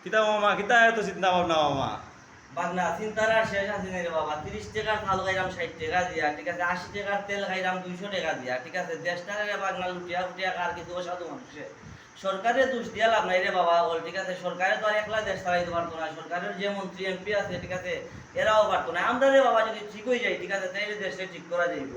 কিতা মামা কিতা এত চিন্তা ভাবনা মামা? বাগনা চিন্তার আর শেষ আছে না রে বাবা। 30 টাকার চাল খাইলাম 60 টাকা দিয়া, ঠিক আছে। 80 টাকার তেল খাইলাম 200 টাকা দিয়া, ঠিক আছে। দেশটারে রে বাগনা লুটিয়া ফুটিয়া কার কিছু অসাধু মানুষে সরকারের দোষ দিয়া লাভ নাই রে বাবা বল, ঠিক আছে। সরকারে তো আর একলা দেশ চালাইতে পারতো না, সরকারের যে মন্ত্রী এমপি আছে, ঠিক আছে, এরাও পারতো না। আমরা রে বাবা যদি ঠিক হয়ে যাই, ঠিক আছে, তাইলে দেশে ঠিক করা যাইব।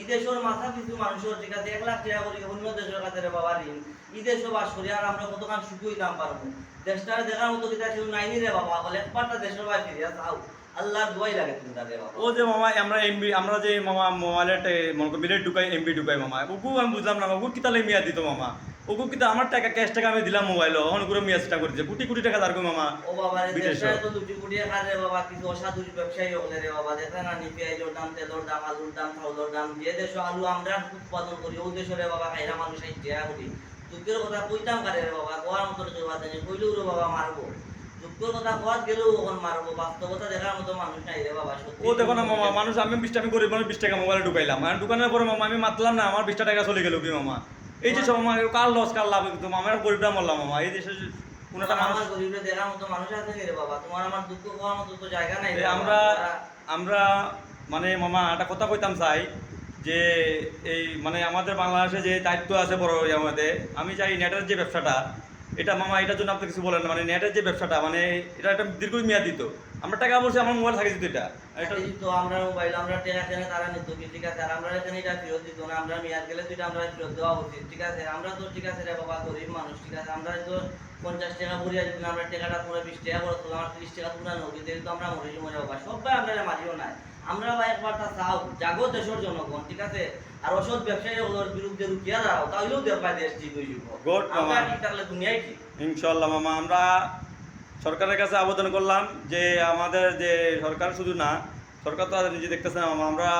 ই দেশের মাথা কিছু মানুষের, ঠিক আছে, 1 লাখ টাকা করে অন্য দেশের কাছে রে বাবা ঋণ। ই দেশে বাস করি আর আমরা কতক্ষণ সুখী হইতাম পারবো? দেশটারে দেখার মতো কিতা কেউ নাইনি রে বাবা বলে। একবারটা দেশের বাই ফিরিয়া যাও, আল্লাহর দোয়াই লাগে চিন্তা রে বাবা। ও যে মামা আমরা এমবি আমরা যে মামা মোবাইলে মনে কর মিলেট ঢুকাই এমবি ঢুকাই মামা, ওগু আমি বুঝলাম না ওগু কিতা মিয়া দিত মামা। ওগু কিতা আমার টাকা ক্যাশ টাকা আমি দিলাম মোবাইল অন করে মিয়া সেটা করে দিছে কোটি কোটি টাকা দাঁড় মামা। ও বাবা রে, বিদেশে। দেশটারে তো দুটি কোটি টাকা রে বাবা কিছু অসাধু ব্যবসায়ী হলে রে বাবা। দেখে না নি পেঁয়াজের দাম, তেলের দাম, আলুর দাম, চাউলের দাম। যে দেশে আলু আমরা উৎপাদন করি ও দেশে রে বাবা খাইরা মানুষ 60 টাকা করি। দুঃখের কথা কইতাম কারে রে বাবা, কোয়ার মতো কেউ আছে না, কইলেও রে বাবা মারবো। দুঃখের কথা কোয়াত গেলেও ওখান মারবো। বাস্তবতা দেখার মতো মানুষ নাই রে বাবা, সত্যি। ও দেখো না মামা মানুষ আমি 20 আমি গরিব মানুষ 20 টাকা মোবাইলে ঢুকাইলাম আর দোকানের পরে মামা আমি মাতলাম না আমার 20 টাকা চলে গেল কি মামা। এই যে সব মামা কার লস কার লাভ কিন্তু মামা আমার গরিবটা মরলাম মামা। এই দেশে কোনটা মানুষ আমার গরিবরে দেখার মতো মানুষ আছে নি রে বাবা? তোমার আমার দুঃখ পাওয়ার মতো তো জায়গা নাই রে এই বাবা। আমরা আমরা মানে মামা একটা কথা কইতাম চাই যে এই মানে আমাদের বাংলাদেশে যে দায়িত্ব আছে বড় আমাদের, আমি চাই নেটের যে ব্যবসাটা এটা মামা এটার জন্য আপনি কিছু বলেন না, মানে নেটের যে ব্যবসাটা মানে এটা একটা দীর্ঘমেয়াদী দিত। আমরা টাকা বলছি আমার মোবাইল থাকে দিত এটা এটা এই তো আমরা মোবাইল আমরা টাকা কেনে তারা নিত কি, ঠিক আছে। আর আমরা এখানে এটা ফেরত দিত না, আমরা মেয়াদ গেলে তো এটা আমরা ফেরত দেওয়া উচিত, ঠিক আছে। আমরা তো ঠিক আছে রে বাবা গরিব মানুষ, ঠিক আছে। আমরা তো 50 টাকা ভরিয়া যদি আমরা টাকাটা পুরো 20 টাকা করে তো আমার 30 টাকা পুরা নগদ দিলে তো আমরা মরে মরে বাবা সবাই আমরা মারিও নাই। আমরা ভাই একবারটা চাও জাগো দেশের জনগণ, ঠিক আছে। আর অসৎ ব্যবসায়ী ওদের বিরুদ্ধে রুকিয়া দাও, তাহলেও দেখবা দেশ ঠিক হয়ে যাব। Good, আমরা মামা। ঠিক থাকলে দুনিয়ায় ঠিক। ইনশাল্লাহ মামা আমরা সরকারের কাছে আবেদন করলাম যে আমাদের যে সরকার শুধু না, সরকার তো আর নিজে দেখতেছে না মামা, আমরা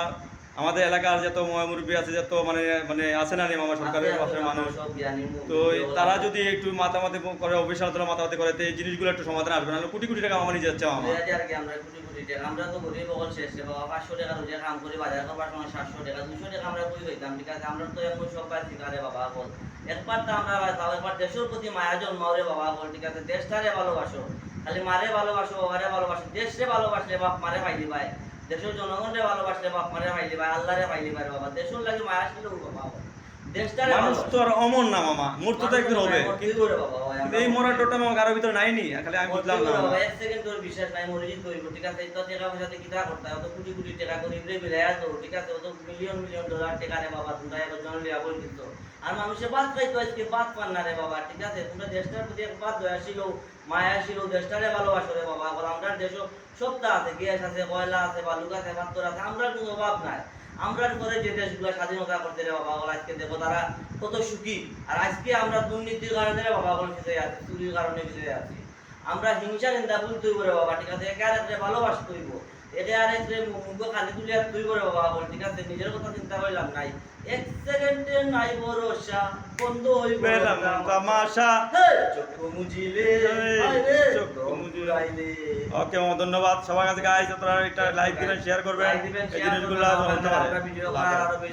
আমাদের এলাকার যত মুরব্বী আছে যত মানে মানে আছে না রে মামা সরকারের আছে, পাশের আছে, মানুষ, সব জ্ঞানী তো মুরব্বি, তারা ওরা- যদি একটু মাতামাতি করে অফিসার তোলা মাতামাতি করে তো এই জিনিসগুলো একটু সমাধান আসবে না, কোটি কোটি টাকা মামা নিয়ে যাচ্ছে মামা। আর কি আমরা কোটি কোটি টাকা আমরা তো গরিব বগল শেষ রে বাবা। 500 টাকা রোজা কাম করি, বাজার করবার সময় 700 টাকা 200 টাকা আমরা কই হইতাম, ঠিক আছে। আমরা তো এমন সব পাই শিকারে বাবা বল। একবার তো আমরা তাও একবার দেশের প্রতি মায়া জন্মাও রে বাবা বল, ঠিক আছে। দেশটারে ভালোবাসো, খালি মারে ভালোবাসো, বাবারে ভালোবাসো। দেশরে ভালোবাসলে বাপ মারে পাইলি ভাই, দেশের জনগণরে ভালোবাসলে বাপ মারে পাইলি ভাই, আল্লাহরে পাইলি ভাই বাবা। দেশের লাগি মায়া ছিল বাবা বল। দেশটারে মানুষ তো আর অমর না মামা, মূর্ত তো একদিন হবে, কিন্তু এই মরাটোটা মামা কারোর ভিতরে নাইনি, খালি আমি বুঝলাম না মামা। এক সেকেন্ড তোর বিশ্বাস নাই মরিজিত করিব, ঠিক আছে। তো টাকা পয়সাতে কিতা করতে হয়? অত কোটি কোটি টাকা করি রে বিলায়া তো, ঠিক আছে। অত মিলিয়ন মিলিয়ন ডলার টাকা রে বাবা, তোমরা একজন লিয়া বল কিন্তু। আর মানুষে বাদ খাইতো আজকে বাদ পান না রে বাবা, ঠিক আছে। তোমরা দেশটার প্রতি একবার দয়া ছিল, মায়া ছিল, দেশটারে ভালোবাসো রে বাবা। বল আমরা দেশও সবটা আছে, গ্যাস আছে, কয়লা আছে, বালুক আছে, পাথর আছে, আমরা কোনো অভাব নাই। আমরা করে যে দেশগুলো স্বাধীনতা করতে রে বাবা বল, আজকে দেখো তারা কত সুখী। আর আজকে আমরা দুর্নীতির কারণে রে বাবা বল পিছিয়ে আছি, চুরির কারণে পিছিয়ে আছি। আমরা হিংসা নিন্দা ভুল তুই করে বাবা, ঠিক আছে। একে আরেকরে ভালোবাসতে হইব, একে আরেকরে মুখ খালি তুলিয়া তুই করে বাবা বল, ঠিক আছে। নিজের কথা চিন্তা করলাম নাই, এক সেকেন্ডে নাই ভরসা, বন্ধ হইব পেলাম তামাশা। চক্ষু মুজিলে চক্ষু মুজিলে। আইলে। ওকে মামা ধন্যবাদ সবার কাছে গাইস, আপনারা একটা লাইক দিবেন শেয়ার করবেন লাইক দিবেন, এই শেয়ার জিনিসগুলো করবেন, জানতে পারে। আমরা ভিডিও করার আরো বেশি